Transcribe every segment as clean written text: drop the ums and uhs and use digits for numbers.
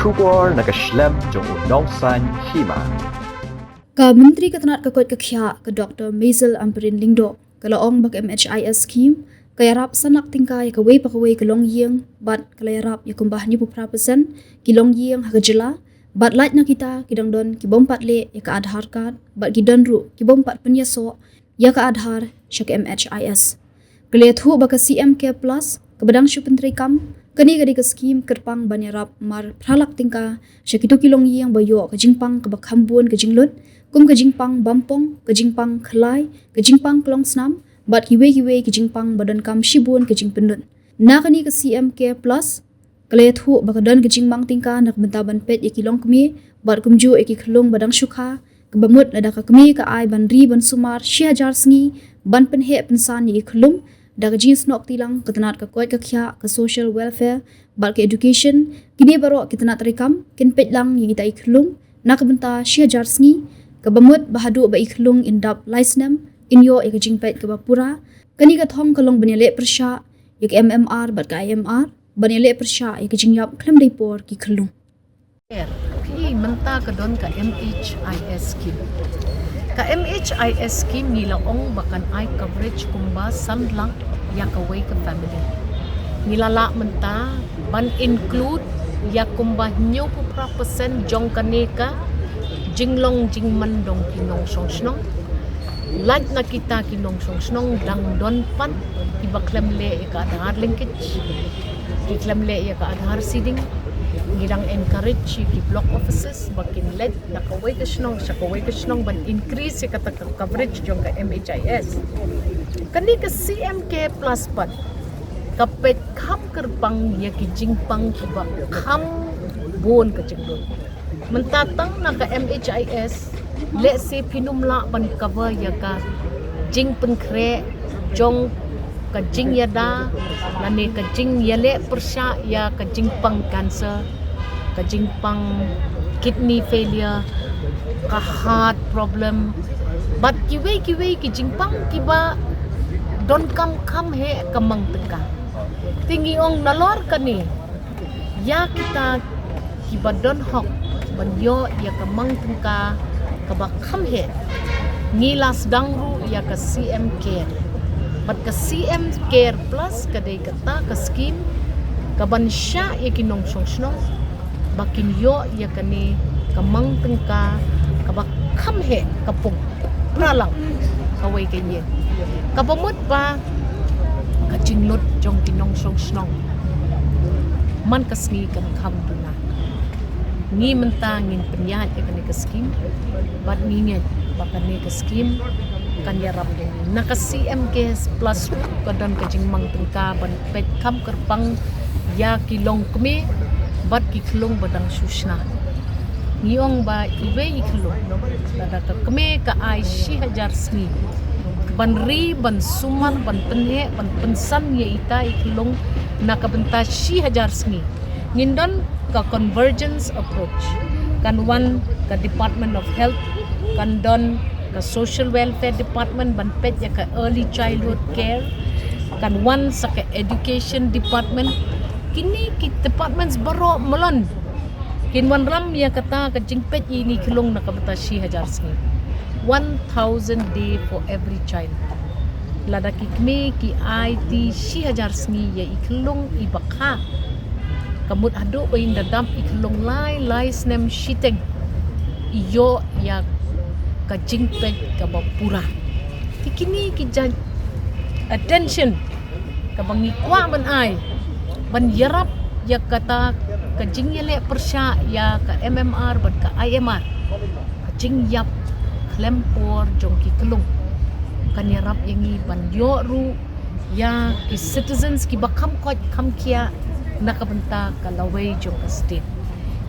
Shubor nakaslem jong unongsan hima. Ka Menteri Ketenat Kekut Kekhia ke Dr. Maisel Amperin Lingdo ke laong bak MHIS scheme kaya rap sanak tingkai ke wei pakawai ke long yeng bat kaya rap ya kumbah ni %, ki long yeng ha jela bat light na kita kidang don ki bompat le ya ka Aadhaar card bat ki don ru ki bompat penyaso ya ka Aadhaar syak MHIS kele thu bak CM Care Plus ke badang syu penteri kam kani gadi ke skim kerpang banyarap mar pralak tingka syakitu kilong yang bayo ke jingpang ke bakhambun ke jinglut kum ke jingpang bampong ke jingpang khlai ke jingpang klong snam bat kiwe ke jingpang badan kam shibun ke jingpendun na kani ke CM Care Plus kale thu bakadan ke jingmang tingka nak bentaban pet ye kilong kemi bat kumju e ki khlong badang syukha ke bamut lada ka kemi ka ai ban ri ban sumar 6000 sngi ban penhe pensan ye khlum daga jeans nok tilang ketenat ke kuat ke khia ke social welfare bal ke education kini baro ketenat rekam kin pet lang yi kita ikhlung nak benta 6000 sngi ke bamut bahadu ba ikhlung indap license inyo ek jing pet ke bapura kani ka thong kalong benele persha ek MMR bat ka IMR benele persha ek jingyap klem dei por ki khlung ki menta ka don ka MHIS scheme ka MHIS scheme nila ong bakan eye coverage kumba sanlang ya ka way ka family nilala menta ban include ya kumba nyo %, jong kaneka jinglong jingman dong kinong song snong lag na kita kinong song snong dang don pan ibaklem le ka Aadhaar linkage iklem le ya ka Aadhaar seeding ngidang encourage ki block offices bakin led nakaway ka snong sa kaway ka snong ban increase ka coverage jong ka MHIS kani ka CMK plus pat kapet kham kerpang ya ki jingpang ki ba kham bon ka jingdon mentatang na ka MHIS le se pinumla ban cover ya ka jing penkre jong ka jing yada lane ka jing yale persya ya ka jingpang cancer ka jingpang kidney failure ka heart problem but kiwe ki jingpang kiba don kam he kamang teka tinggi ong nalor kani ya kita kiba don hok banyo ya kamang teka kaba kam he ngilas dangru ya ka CM Care but ka CM Care Plus kadai kata ka scheme kaban sya ya kinong song bakin yo ya kani kamang tengka kabak kamhe kapung pralang kaway kanye kapamut pa kajinglot jong kinong song man kasni kan kam duna ngi mentangin penyat ya kani ka scheme bat nginget bakani ka scheme kan yarap din naka CMK Plus kadan kajing mang tengka ban pet kam kerpang ya kilong kumi bat kiklong badang susna ngiyong ba iwe iklong lada ka keme ka ai 6000 sni ban ri ban sumar ban penhe ban pensan ye ita iklong nakabenta 6000 sni ngindon ka convergence approach kan one ka Department of Health kan don ka social welfare department ban pet ya ka early childhood care kan one sa ka education department kini ki departments baro melon kinwan ram ya kata ka jingpet ini kilong nakabata 6000 sni 1000 day for every child lada ki kme ki IT 6000 sni ya iklong ibakha kamut ado ba inda dam iklong lai snem shiteng iyo ya ka jingpet ka bapura kini ki attention ka bangi kwa man ai ban yarap ya kata kajing yele persya ya ka MMR ban ka IMR kajing yap klempor jong ki kelung kan yarap yangi ban yoru ya ki citizens ki bakam kot kam kia nakabenta ka laway jong ka state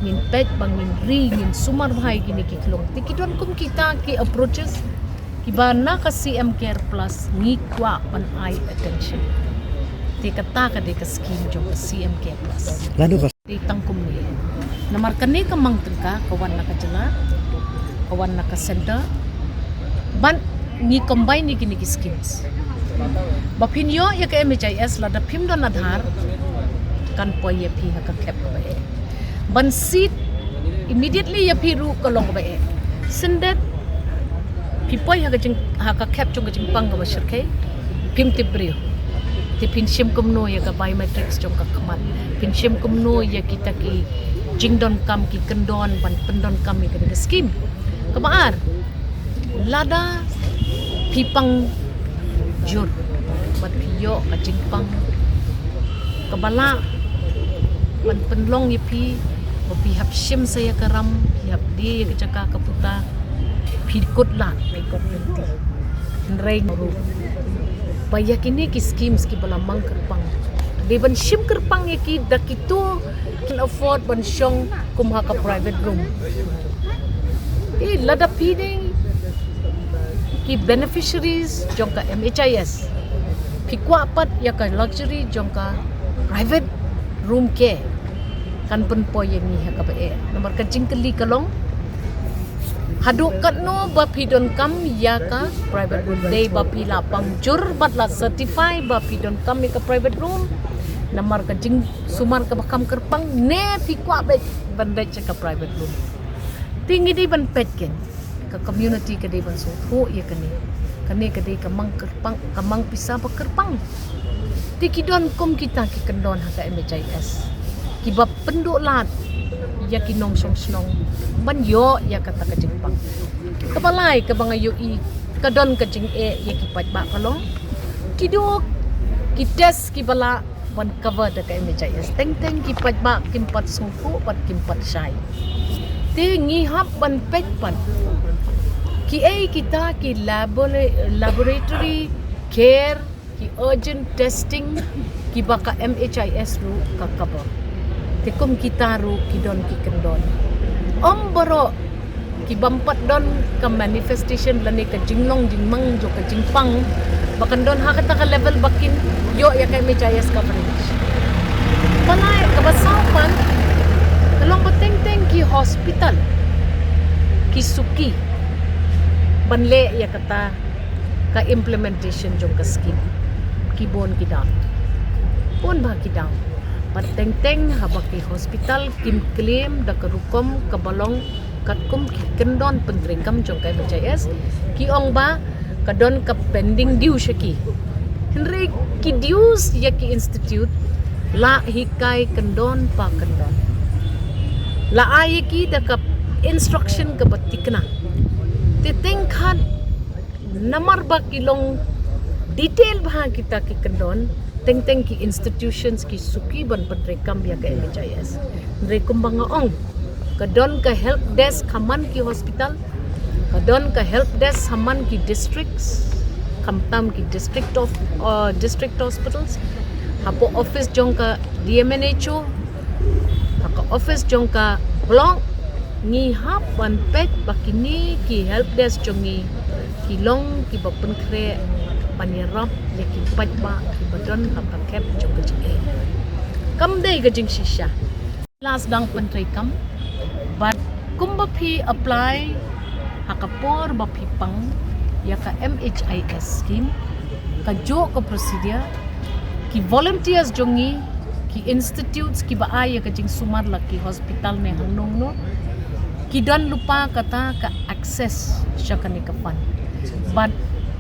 ngin pet bangin ri ngin sumar bhai gini ki kelung tikidon kum kita ki approaches ki ba na ka CM Care Plus ni kwa ban ai attention kata ka de ka scheme jong CM Care Plus lalu pas di tangkum ni namar kani ka mang tengka kawan na ka jela kawan na ka center ban ni combine ni kini ki schemes bapin yo ya ka MHIS la da pim don Aadhaar kan po ye pi ha ka kep ba ban seat immediately ya piru kalong ba e sendet pipoy ha ka cap chung jing pang ka shirkai pim tibrio ti pinshim kumno ya ka biometrics chung ka kamat pinshim kumno ya kita ki jingdon kam ki kendon ban pendon kam ki ka scheme kamaar lada pipang jur bat piyo ka jingpang kabala ban penlong yipi bapi hap shim saya karam hap di ke caka kaputa pikut lah pikut nanti nreng ru bayak ini ki schemes ki balamang kerpang di ban shim kerpang ki dakitu can afford ban shong kumha ka private room lada piding ki beneficiaries jongka MHIS pikwa pat ya ka luxury jongka private room ke kan penpoy yang ni ka bae nomor kajing keli kalong haduk kat no bapidon kam ya ka private room day bapi lapang jur bat la certify bapidon kam ya ka private room nomor kajing sumar ka bakam kerpang ne pikwa be bandai ka private room tinggi di ban petken ka community ka di ban so ho ya kani ka di kamang kerpang kamang pisa ba kerpang tikidon kom kita ki kendon ha ka MHIS kibab penduk lat ya kinong song ban yo ya kata ka jingpang kabalai ka bang ayo i kadon ka jing e ya ki pat ba kalong kidok ki test ki bala ban cover da ka MHIS teng ki pat ba kimpat sungku pat kimpat sai ti ngi hap ban pet pan ki e kita ki laboratory care ki urgent testing ki baka MHIS ru ka cover tikum kita ru kidon ki kendon baro ki bampat don ka manifestation lani ka jinglong jingmang jo ka jingpang bakan don ha kata ka level bakin yo ya ka MHIS coverage panai ka basapan kalong bateng ki hospital ki suki banle ya kata ka implementation jong ka scheme ki bon ki dang pun ba ki dang pateng-teng habaki hospital kim claim da karukom kabalong katkum kendon pentrikam jong kai MHIS ki ong ba kadon ka pending due shaki henry ki dues ya ki institute la hikai kendon pa kendon la ai ki da ka instruction ka batikna te tengkhat namar ba kilong detail bah kita ki kendon teng ki institutions ki suki ban penrekam ya ka MHIS rekum bangaong kadon ka help desk kaman ki hospital kadon ka help desk haman ki districts kamtam ki district hospitals hapo office jong ka DMNHO ka office jong ka blong ngi hap ban pet bakini ki help desk jongi kilong ki bapen kre panirap ya ki patba ki badon ka kep jong ka jing kam dei ka jing shisha last dang pentrai kam but kumba phi apply hakapor ba phi pang ya ka MHIS scheme ka jo ka procedure ki volunteers jongi ki institutes ki ba ay ka jing sumar la ki hospital ne hangnong no ki don lupa kata ka access siya ka ni ka fund but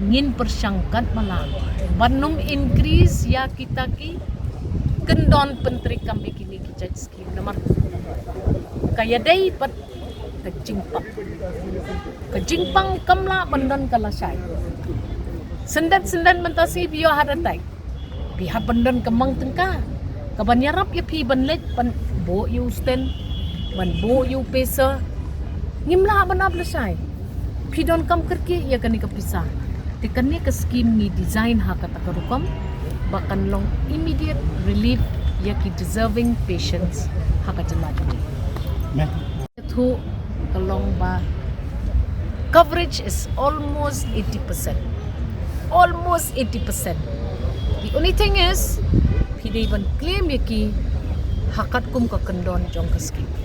ngin persyangkat malah banum increase ya kita ki kendon pentri kami kini ki scheme nomor kaya dai pat kejingpang kamla bandon kalasai sendat mentasi bio hadatai pihak bandon kemang tengka kabanyarap ya pi banlet ban bo you stand ban bo you pesa ngimla ban ablasai pidon kam kerki ya kani kapisa tikani ka scheme ni design ha kata karukom bakan long immediate relief ya ki deserving patients ha ka jalani thu kalong ba coverage is almost 80%. The only thing is pidi ban claim ya ki hakat kum ka kendon jong ka scheme